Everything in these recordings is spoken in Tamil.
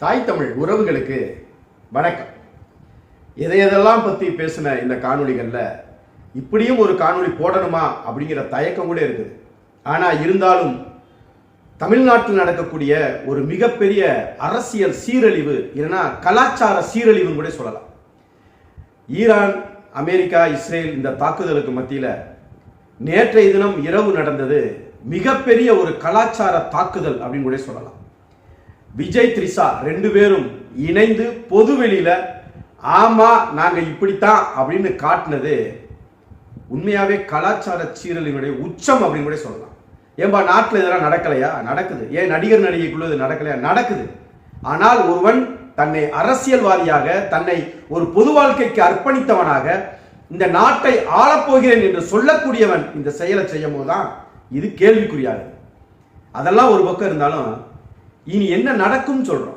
தாய் தமிழ் உறவுகளுக்கு வணக்கம். எதையெல்லாம் பற்றி பேசின இந்த காணொளிகளில் இப்படியும் ஒரு காணொளி போடணுமா அப்படிங்கிற தயக்கம் கூட இருக்குது. ஆனால் இருந்தாலும் தமிழ்நாட்டில் நடக்கக்கூடிய ஒரு மிகப்பெரிய அரசியல் சீரழிவு, இல்லைன்னா கலாச்சார சீரழிவுன்னு கூட சொல்லலாம். ஈரான், அமெரிக்கா, இஸ்ரேல் இந்த தாக்குதலுக்கு மத்தியில் நேற்றைய தினம் இரவு நடந்தது மிகப்பெரிய ஒரு கலாச்சார தாக்குதல் அப்படின்னு கூட சொல்லலாம். விஜய், த்ரிஷா ரெண்டு பேரும் இணைந்து பொதுவெளியில ஆமா நாங்க இப்படித்தான் அப்படின்னு காட்டினது உண்மையாவே கலாச்சார சீரழிவுடைய உச்சம் அப்படின்னு கூட சொல்லலாம். ஏன்பா நாட்டில் இதெல்லாம் நடக்கலையா? நடக்குது. ஏன் நடிகர் நடிகைக்குள்ள இது நடக்கலையா? நடக்குது. ஆனால் ஒருவன் தன்னை அரசியல்வாதியாக, தன்னை ஒரு பொது வாழ்க்கைக்கு அர்ப்பணித்தவனாக இந்த நாட்டை ஆளப்போகிறேன் என்று சொல்லக்கூடியவன் இந்த செயலை செய்யும் போதுதான் இது கேள்விக்குறியாகுது. அதெல்லாம் ஒரு பக்கம் இருந்தாலும் இனி என்ன நடக்கும் சொல்றோம்.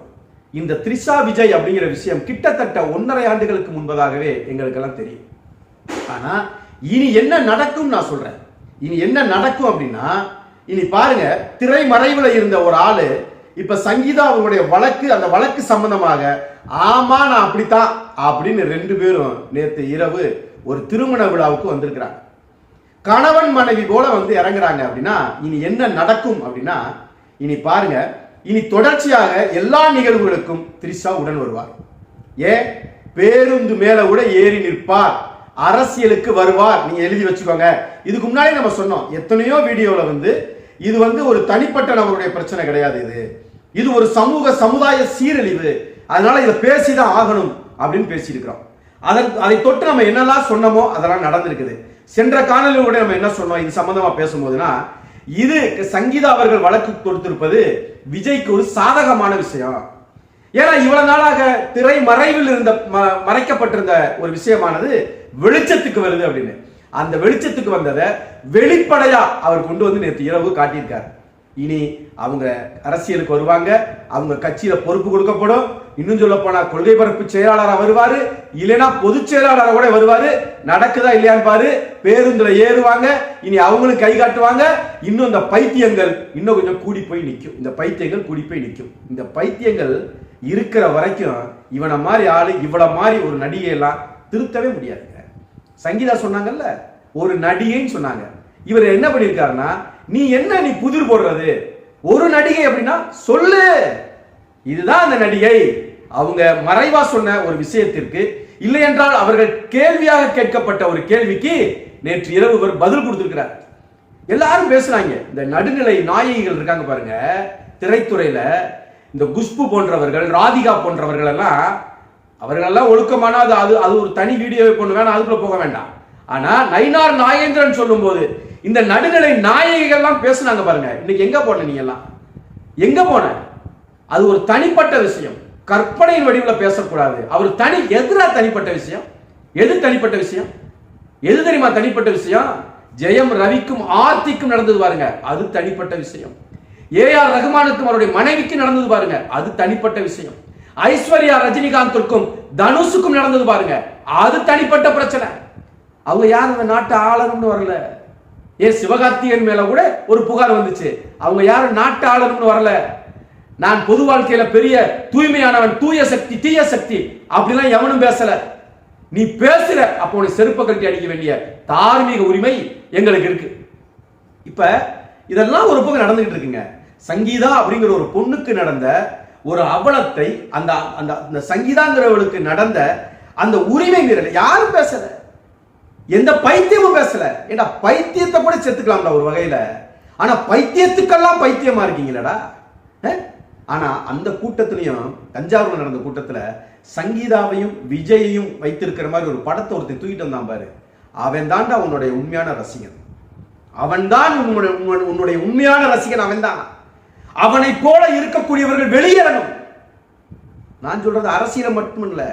இந்த த்ரிஷா விஜய் அப்படிங்கிற விஷயம் கிட்டத்தட்ட 1.5 ஆண்டுகளுக்கு முன்பதாகவே எங்களுக்கெல்லாம் தெரியும். ஆனா இனி என்ன நடக்கும் நான் சொல்றேன். இனி என்ன நடக்கும் அப்படின்னா, இனி பாருங்க, திரைமறைவுல இருந்த ஒரு ஆளு இப்ப சங்கீதா அவங்களுடைய வழக்கு, அந்த வழக்கு சம்பந்தமாக ஆமா நான் அப்படித்தான் அப்படின்னு ரெண்டு பேரும் நேற்று இரவு ஒரு திருமண விழாவுக்கு வந்திருக்கிறாங்க. கணவன் மனைவி போல வந்து இறங்குறாங்க. அப்படின்னா இனி என்ன நடக்கும் அப்படின்னா, இனி பாருங்க, இனி தொடர்ச்சியாக எல்லா நிகழ்வுகளுக்கும் த்ரிஷா உடன் வருவார். ஏன்? பேருந்து மேல கூட ஏறி நிற்பார், அரசியலுக்கு வருவார். நீங்க எழுதி வச்சுக்கோங்க. இதுக்கு முன்னாடி நம்ம சொன்னோம் எத்தனையோ வீடியோல வந்து இது வந்து ஒரு தனிப்பட்ட நபருடைய பிரச்சனை கிடையாது, இது ஒரு சமுதாய சீரழிவு, அதனால இதை பேசிதான் ஆகணும் அப்படின்னு பேசியிருக்கிறோம். அதை தொட்டு நம்ம என்னெல்லாம் சொன்னோமோ அதெல்லாம் நடந்திருக்குது. சென்ற காணொலியோட நம்ம என்ன சொன்னோம் இது சம்பந்தமா பேசும்போதுன்னா, இது சங்கீதா அவர்கள் வழக்கு தொடுத்திருப்பது விஜய்க்கு ஒரு சாதகமான விஷயம். ஏன்னா இவ்வளவு நாளாக திரைமறைவில் இருந்த மறைக்கப்பட்டிருந்த ஒரு விஷயமானது வெளிச்சத்துக்கு வருது அப்படின்னு. அந்த வெளிச்சத்துக்கு வந்ததை வெளிப்படையா அவர் கொண்டு வந்து நேற்று இரவு காட்டியிருக்காரு. இனி அவங்க அரசியலுக்கு வருவாங்க, அவங்க கட்சியில பொறுப்பு கொடுக்கப்படும். இன்னும் சொல்ல போனா கொள்கை பரப்பு செயலாளராக வருவாரு, இல்லைன்னா பொதுச் செயலாளராக கூட வருவாரு. நடக்குதா இல்லையான்னு பாரு. பேருந்துல ஏறுவாங்க, இனி அவங்களுக்கு கை காட்டுவாங்க. இன்னும் இந்த பைத்தியங்கள் இன்னும் கொஞ்சம் கூடி போய் நிற்கும். இந்த பைத்தியங்கள் கூடி போய் நிற்கும். இந்த பைத்தியங்கள் இருக்கிற வரைக்கும் இவனை மாதிரி ஆளு, இவளை மாதிரி ஒரு நடிகை எல்லாம் திருத்தவே முடியாதுங்க. சங்கீதா சொன்னாங்கல்ல, ஒரு நடிகைன்னு சொன்னாங்க. இவர் என்ன பண்ணிருக்காருன்னா, நீ புதிர் போடுறது ஒரு நடிகை அப்படின்னா சொல்லு, இதுதான் அந்த நடிகை. அவங்க மறைவா சொன்ன ஒரு விஷயத்திற்கு, இல்லை என்றால் அவர்கள் கேள்வியாக கேட்கப்பட்ட ஒரு கேள்விக்கு நேற்று இரவு இவர் பதில் கொடுத்திருக்கிறார். எல்லாரும் பேசுறாங்க. இந்த நடுநிலை நாயகிகள் இருக்காங்க பாருங்க திரைத்துறையில, இந்த குஷ்பு போன்றவர்கள், ராதிகா போன்றவர்கள் எல்லாம், அவர்களெல்லாம் ஒழுக்கமான அது ஒரு தனி வீடியோவை கொண்டு வேணாம், அதுக்குள்ள போக வேண்டாம். ஆனா நயினார் நாகேந்திரன் சொல்லும் போது இந்த நடுநிலை நாயகிகள்லாம் பேசுனாங்க பாருங்க. இன்னைக்கு எங்க போன நீ எல்லாம்? எங்க போன? அது ஒரு தனிப்பட்ட விஷயம், கற்பனையின் வடிவில் பேசக்கூடாது. அவர் எதிரா தனிப்பட்ட விஷயம். எது தனிப்பட்ட விஷயம்? எது தெரியுமா தனிப்பட்ட விஷயம்? ஜெயம் ரவிக்கும் ஆர்த்திக்கும் நடந்தது பாருங்க, அது தனிப்பட்ட விஷயம். ஏஆர் ரகுமானுக்கும் அவருடைய மனைவிக்கு நடந்தது பாருங்க, அது தனிப்பட்ட விஷயம். ஐஸ்வர்யா ரஜினிகாந்திற்கும் தனுஷுக்கும் நடந்தது பாருங்க, அது தனிப்பட்ட பிரச்சனை. அவங்க யார் அந்த நாட்டை ஆளணும்னு வரல. ஏன் சிவகார்த்திகேயன் மேல கூட ஒரு புகார் வந்துச்சு, அவங்க யாரும் நாட்டை ஆளணும்னு வரல. நான் பொது வாழ்க்கையில பெரிய தூய்மையானவன், தூய சக்தி, தீய சக்தி அப்படிலாம் எவனும் பேசல. நீ பேசுற, அப்போ உனக்கு செருப்ப கட்டி அடிக்க வேண்டிய தார்மீக உரிமை எங்களுக்கு இருக்கு. இப்ப இதெல்லாம் ஒரு பக்கம் நடந்துகிட்டு இருக்குங்க. சங்கீதா அப்படிங்கிற ஒரு பொண்ணுக்கு நடந்த ஒரு அவலத்தை, அந்த சங்கீதாங்கிறவளுக்கு நடந்த அந்த உரிமை மீறல யாரும் பேசல, எந்த பைத்தியமும் பேசல. ஏன்னா பைத்தியத்தை கூட செத்துக்கலாம்டா ஒரு வகையில. ஆனா பைத்தியத்துக்கெல்லாம் பைத்தியமா இருக்கீங்களடா. ஆனா அந்த கூட்டத்திலையும், தஞ்சாவூர்ல நடந்த கூட்டத்துல சங்கீதாவையும் விஜயையும் வைத்திருக்கிற மாதிரி ஒரு படத்தை ஒருத்தர் தூக்கிட்டு வந்தான் பாரு. அவன் தான்டா உன்னுடைய உண்மையான ரசிகன். அவன் தான் உன்னுடைய உண்மையான ரசிகன். அவன் தான். அவனை போல இருக்கக்கூடியவர்கள் வெளியேறணும். நான் சொல்றது அரசியல மட்டுமல்ல,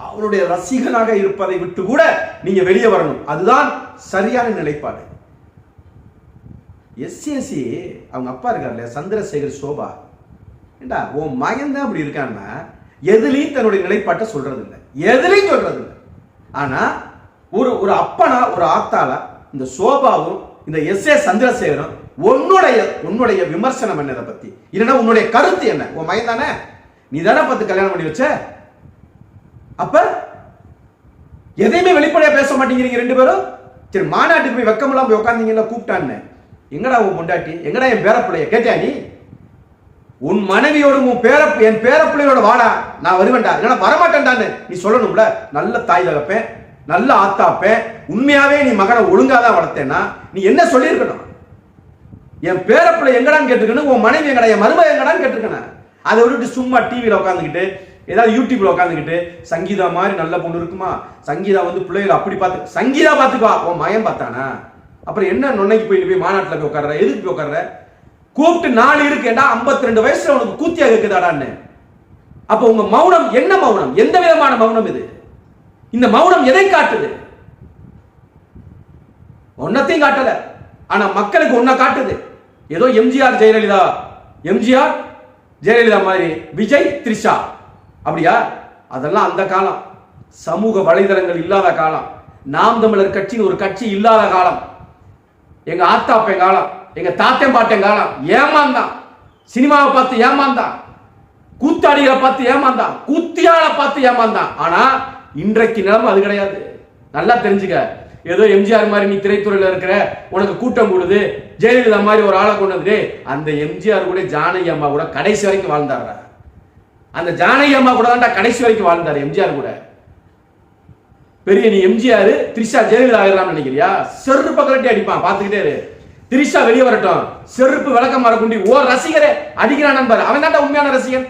அவனுடைய ரசிகனாக இருப்பதை விட்டு கூட நீங்க வெளியே வரணும். அதுதான் சரியான நிலைப்பாடு. எஸ்எஸ்சி அவங்க அப்பா இருக்கார்ல, சந்திரசேகர் சோபா, ஏண்டா உன் மகன் தான் அப்படி இருக்கான்னா எதுலையும் தன்னுடைய நிலைப்பாட்டை சொல்றது இல்லை, எதுலையும் சொல்றது இல்லை. ஆனா ஒரு அப்பனா, ஒரு ஆத்தாளா இந்த சோபாவும் இந்த எஸ்.ஏ. சந்திரசேகரும் உன்னுடைய விமர்சனம் என்ன? இதை பத்தி இல்லைன்னா உன்னுடைய கருத்து என்ன? உன் மகன் தானே, நீ தானே பார்த்து கல்யாணம் பண்ணி வச்ச. அப்ப எதையுமே வெளிப்படையா பேச மாட்டேங்கிறீங்க ரெண்டு பேரும். சரி, மாநாட்டுக்கு போய் வெக்கமெல்லாம் போய் உட்காந்தீங்கல்ல, கூப்பிட்டான்னு. எங்கடா உன் பொண்டாட்டி, எங்கடா என் பேரப்பிள்ளைய கேட்டியா நீ? உன் மனைவியோடு என் பேரப்பிள்ளையோட வாடா, நான் வருவேன்டா, இல்லைன்னா வரமாட்டேன்டான்னு நீ சொல்லணும்ல. நல்ல தாய் தகப்பேன், நல்ல ஆத்தாப்பேன், உண்மையாவே நீ மகனை ஒழுங்காதான் வளர்த்தேன்னா நீ என்ன சொல்லியிருக்கணும்? என் பேரப்பிள்ளை எங்கடான்னு கேட்டுக்கணும், உன் மனைவி எங்கடா, என் மருமக எங்கடான்னு கேட்டுருக்கணும். அதை விட்டுட்டு சும்மா டிவியில் உட்காந்துக்கிட்டு ஏதாவது யூடியூப்ல உட்காந்துக்கிட்டு சங்கீதா மாதிரி நல்ல பொண்ணு இருக்குமா, சங்கீதா வந்து பிள்ளைகளை அப்படி பார்த்து, சங்கீதா பார்த்துக்குவா, உன் மயம் பார்த்தானா? அப்புறம் என்ன நொன்னைக்கு போய் மாநாட்டில் போய் உட்கார்ற, எதுக்கு போய் உட்கார்ற? கூப்பிட்டு 4 இருக்கேன்டா, 52 வயசுல உனக்கு கூத்தியா கேக்குதாடான்னு. அப்ப உங்க மௌனம் என்ன மௌனம்? எந்த விதமான மௌனம் இது? இந்த மௌனம் எதை காட்டுது? ஒன்னத்தையும் காட்டல, ஆனா மக்களுக்கு ஒன்ன காட்டுது. ஏதோ எம்ஜிஆர் ஜெயலலிதா மாதிரி விஜய் த்ரிஷா அப்படியா? அதெல்லாம் அந்த காலம், சமூக வலைதளங்கள் இல்லாத காலம், நாம் தமிழர் கட்சின்னு ஒரு கட்சி இல்லாத காலம், எங்க ஆத்தாப்பன் காலம், எங்க தாத்தன் பாட்டன் காலம். ஏமாந்தான், சினிமாவை பார்த்து ஏமாந்தான், கூத்தாடிகளை பார்த்து ஏமாந்தான், கூத்தியாளை பார்த்து ஏமாந்தான். ஆனா இன்றைக்கு நிலைமை அது கிடையாது. நல்லா தெரிஞ்சுக்க. ஏதோ எம்ஜிஆர் மாதிரி நீ திரைத்துறையில் இருக்கிற, உனக்கு கூட்டம் கூடுது, ஜெயலலிதா மாதிரி ஒரு ஆளை கொண்டு வந்து, அந்த எம்ஜிஆர் கூட ஜானகி அம்மா கூட கடைசி வரைக்கும் வாழ்ந்தாரு. அந்த ஜானகி அம்மா கூட தான்டா கடைசி வரைக்கும் வாழ்ந்தாரு எம்ஜிஆர் கூட. பெரிய நீ எம்ஜிஆர் த்ரிஷா ஜெயலலிதா ஆயிடலாம் நினைக்கிறியா? செருப்பு கலட்டி அடிப்பான், பார்த்துக்கிட்டே இரு. த்ரிஷா வெளியே வரட்டும், செருப்பு விளக்கம் மரக்குண்டி ஓ ரசிகரே அடிக்கிறான் நண்பர். அவன் தான்டா உண்மையான ரசிகன்.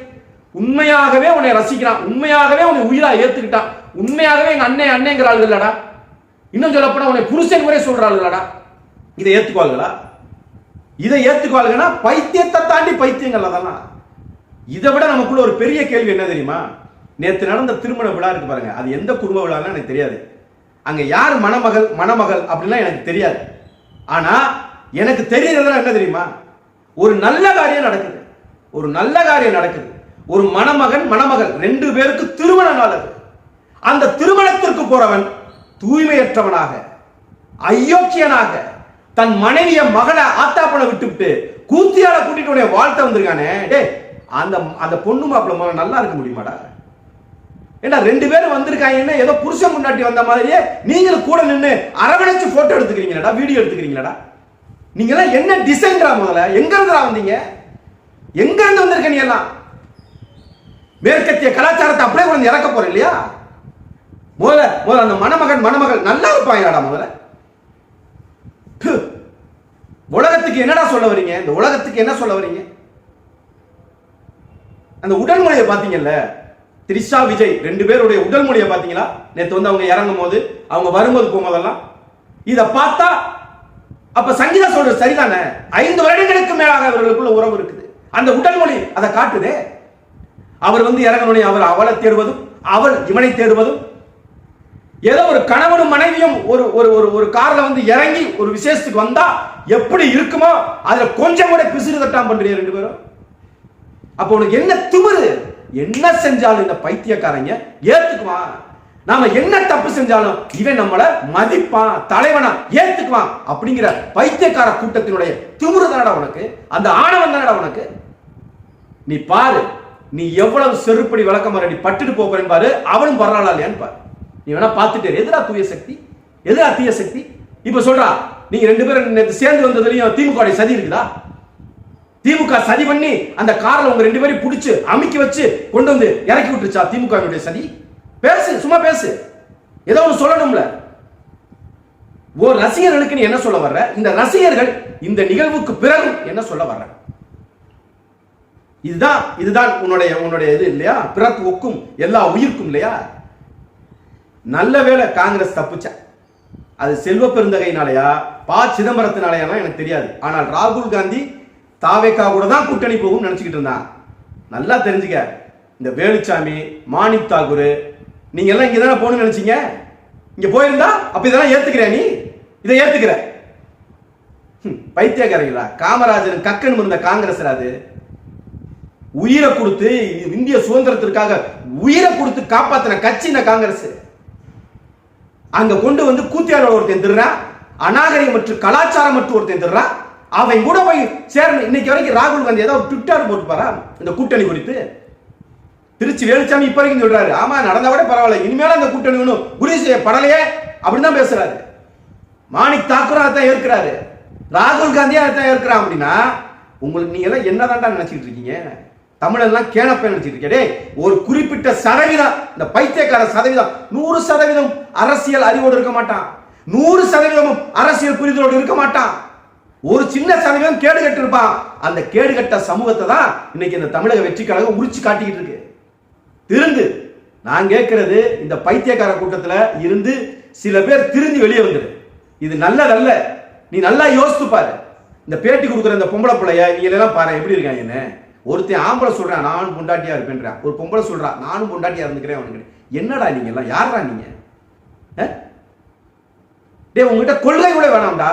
உண்மையாகவே உன்னை ரசிக்கிறான், உண்மையாகவே உன்னை உயிரா ஏத்துக்கிட்டான், உண்மையாகவே எங்க அண்ணேங்கிற ஆளுகள் இல்லடா. இன்னும் சொல்ல போனா உன்னை புருஷன் முறை சொல்றாளுடா. இதை ஏத்துக்குவாங்களா? இதை ஏத்துக்குவாங்கன்னா பைத்தியத்தை தாண்டி பைத்தியங்கள் அதெல்லாம். இதை விட நமக்குள்ள ஒரு பெரிய கேள்வி என்ன தெரியுமா? நேற்று நடந்த திருமண விழா இருக்கு பாருங்க, அது எந்த குடும்ப விழான்னு எனக்கு தெரியாது. அங்க யார் மணமகள் அப்படிலாம் எனக்கு தெரியாது. ஆனா எனக்கு தெரியறதுல என்ன தெரியுமா? ஒரு நல்ல காரியம் நடக்குது, ஒரு நல்ல காரியம் நடக்குது. ஒரு மணமகள் 2 பேருக்கு திருமண நாள். அது அந்த திருமணத்திற்கு போறவன் தூய்மையற்றவனாக, அயோக்கியனாக, தன் மனைவிய மகளை ஆத்தாப்பனை விட்டுவிட்டு கூத்தியால கூட்டிட்டு வாழ்த்த வந்திருக்கானே. டே, அந்த பொண்ணு மாப்பிள்ள முதல்ல நல்லா இருக்க முடியுமாடா? ஏன்னா 2 பேரும் வந்திருக்காங்க, ஏதோ புருஷன் முன்னாடி வந்த மாதிரியே நீங்களும் கூட நின்று அரவணைச்சு போட்டோ எடுத்துக்கிறீங்களா, வீடியோ எடுத்துக்கிறீங்களா? நீங்க எல்லாம் என்ன டிசைன்ரா? முதல்ல எங்க இருந்துடா வந்தீங்க? எங்க இருந்து வந்திருக்க நீ எல்லாம்? மேற்கத்திய கலாச்சாரத்தை அப்படியே வந்து இறக்க போற இல்லையா? முதல்ல அந்த மணமகள் நல்லா இருப்பாங்கடா. முதல்ல உலகத்துக்கு என்னடா சொல்ல வரீங்க? இந்த உலகத்துக்கு என்ன சொல்ல வரீங்க? அந்த உடல் மொழியை பாத்தீங்கல்ல, த்ரிஷா விஜய் 2 பேருடைய உடல் மொழியை பாத்தீங்களா? நேற்று வந்து அவங்க இறங்கும் போது, அவங்க வரும்போது போகும்போதெல்லாம் இத பார்த்தா, அப்ப சங்கீதா சொல்றது சரிதானே? 5 வருடங்களுக்கு மேலாக அவர்களுக்குள்ள உறவு இருக்குது. அந்த உடல் மொழி அதை காட்டுதே. அவர் வந்து இறங்கணும், அவர் அவளை தேடுவதும், அவள் இவனை தேடுவதும், ஏதோ ஒரு கணவனும் மனைவியும் ஒரு கார்ல வந்து இறங்கி ஒரு விசேஷத்துக்கு வந்தா எப்படி இருக்குமோ அதுல கொஞ்சம் கூட பிசிறு தட்டாம பண்றீங்க 2 பேரும். அப்ப உனக்கு என்ன திமிரு? என்ன செஞ்சாலும் இந்த பைத்தியக்காரங்க ஏத்துக்குவான். நாம என்ன தப்பு செஞ்சாலும் இவன் நம்மள மதிப்பான், தலைவனா ஏத்துக்குவான் அப்படிங்கிற பைத்தியக்கார கூட்டத்தினுடைய திமிரு தானடா உனக்கு, அந்த ஆணவம் தானடா உனக்கு. நீ பாரு, நீ எவ்வளவு செருப்படி விளக்கம் ரெடி பட்டுட்டு போறேன்னு பாரு, அவனும் பரவாயில்ல இல்லையான்னு பாரு. நீ வேணா பார்த்துட்டே எதிரா தூய சக்தி, எதிரா தீய சக்தி. இப்ப சொல்றா, நீங்க 2 பேரும் சேர்ந்து வந்ததுலயும் திமுக சதி இருக்குதா? திமுக சதி பண்ணி அந்த கார்ல உங்க 2 பேரையும் பிடிச்சு அமுக்கி வச்சு கொண்டு வந்து இறக்கி விட்டுருச்சா திமுக சதி? பேசு, சும்மா பேசு, ஏதோ ஒன்று சொல்லணும்ல. ஓ ரசிகர்களுக்கு நீ என்ன சொல்ல வர்ற? இந்த ரசிகர்கள் இந்த நிகழ்வுக்கு பிறகு என்ன சொல்ல வர்ற? இதுதான் உன்னுடைய இது இல்லையா? பிறப்பு ஒக்கும் எல்லா உயிர்க்கும் இல்லையா? நல்ல வேளை காங்கிரஸ் தப்புச்சா. அது செல்வ பெருந்தகையினாலயா சிதம்பரத்தினாலயா எனக்கு தெரியாது. ஆனால் ராகுல் காந்தி தாவேக்கா கூட தான் கூட்டணி போகும் நினைச்சுக்கிட்டு இருந்தான். நல்லா தெரிஞ்சுக்க, இந்த வேலுச்சாமி, மாணிக் தாகூர், நீங்க எல்லாம் இங்க தானே போகணும்னு நினைச்சீங்க. இங்க போயிருந்தா அப்ப இதெல்லாம் ஏத்துக்கிற? நீ இதை ஏத்துக்கிற? பைத்தியக்காரங்களா? காமராஜர் கக்கன் இருந்த காங்கிரஸ் அது உயிரை கொடுத்து இந்திய சுதந்திரத்திற்காக உயிரை கொடுத்து காப்பாத்தின கட்சி இந்த காங்கிரஸ். அங்க கொண்டு வந்து கூத்தியாரோட ஒருத்தன் திருறான், அநாகரிகம் மற்றும் கலாச்சாரம் மற்றும் ஒருத்தன் திருறான். அவன் கூட போய் சேரணும். இன்னைக்கு வரைக்கும் ராகுல் காந்தி ஏதாவது ட்விட்டர் போட்டு பாரா இந்த கூட்டணி குறித்து? திருச்சி வேலுச்சாமி இப்ப வரைக்கும் சொல்றாரு, ஆமா நடந்தா கூட பரவாயில்ல, இனிமேல அந்த கூட்டணி ஒன்றும் உறுதி செய்யப்படலையே அப்படின்னு தான் பேசுறாரு. மாணிக் தாக்கூரும் அதான் ஏற்கிறாரு, ராகுல் காந்தியா அதான் ஏற்கிறான். அப்படின்னா உங்களுக்கு நீங்க எல்லாம் என்னதான்டா நினைச்சிட்டு இருக்கீங்க? தமிழெல்லாம் கேனப்ப நினைச்சிட்டு இருக்கே. ஒரு குறிப்பிட்ட சதவீதம், இந்த பைத்தியக்கார சதவீதம் 100% அரசியல் அறிவோடு இருக்க மாட்டான், 100% அரசியல் புரிதலோடு இருக்க மாட்டான். ஒரு சின்ன சதவீதம் கேடு கட்டு இருப்பான். அந்த கேடு கட்ட சமூகத்தை தான் இன்னைக்கு இந்த தமிழக வெற்றி கழகம் உரிச்சு காட்டிக்கிட்டு இருக்கு. திருந்து நான் கேட்கிறது, இந்த பைத்தியக்கார கூட்டத்தில் இருந்து சில பேர் திருந்தி வெளியே வந்துரு. இது நல்லதல்ல. நீ நல்லா யோசித்து பாரு. இந்த பேட்டி கொடுக்குற இந்த பொம்பளை பிள்ளைய நீங்க எல்லாம் பாரு எப்படி இருக்காங்க. என்ன ஒருத்தன் ஆம்பளை சொல்றான் நானும் பொண்டாட்டியா இருப்பேன், ஒரு பொம்பளை சொல்றான் நானும் பொண்டாட்டியா இருந்துக்கிறேன். அவனுக்கு என்னடா நீங்க எல்லாம் யாரா நீங்க? டே உங்ககிட்ட கொள்கை கூட வேணாம்டா,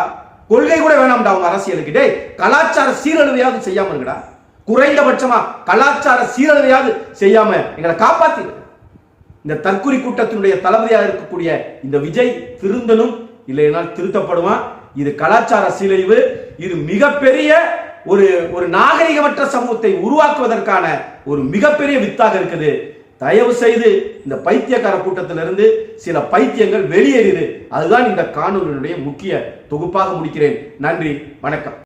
கொள்கை கூட வேணாம்டா உங்க அரசியலுக்கு. டே கலாச்சார சீரழிவையாவது செய்யாம இருக்கடா. குறைந்தபட்சமா கலாச்சார சீரழிவையாவது செய்யாம எங்களை காப்பாத்தி. இந்த தற்குறி கூட்டத்தினுடைய தளபதியாக இருக்கக்கூடிய இந்த விஜய் திருந்தனும், இல்லைனால் திருத்தப்படுவான். இது கலாச்சார சீரழிவு. இது மிகப்பெரிய ஒரு நாகரிகமற்ற சமூகத்தை உருவாக்குவதற்கான ஒரு மிகப்பெரிய வித்தாக இருக்குது. தயவு செய்து இந்த பைத்தியக்கார கூட்டத்திலிருந்து சில பைத்தியங்கள் வெளியேறிது. அதுதான் இந்த காணொலியினுடைய முக்கிய தொகுப்பாக முடிக்கிறேன். நன்றி, வணக்கம்.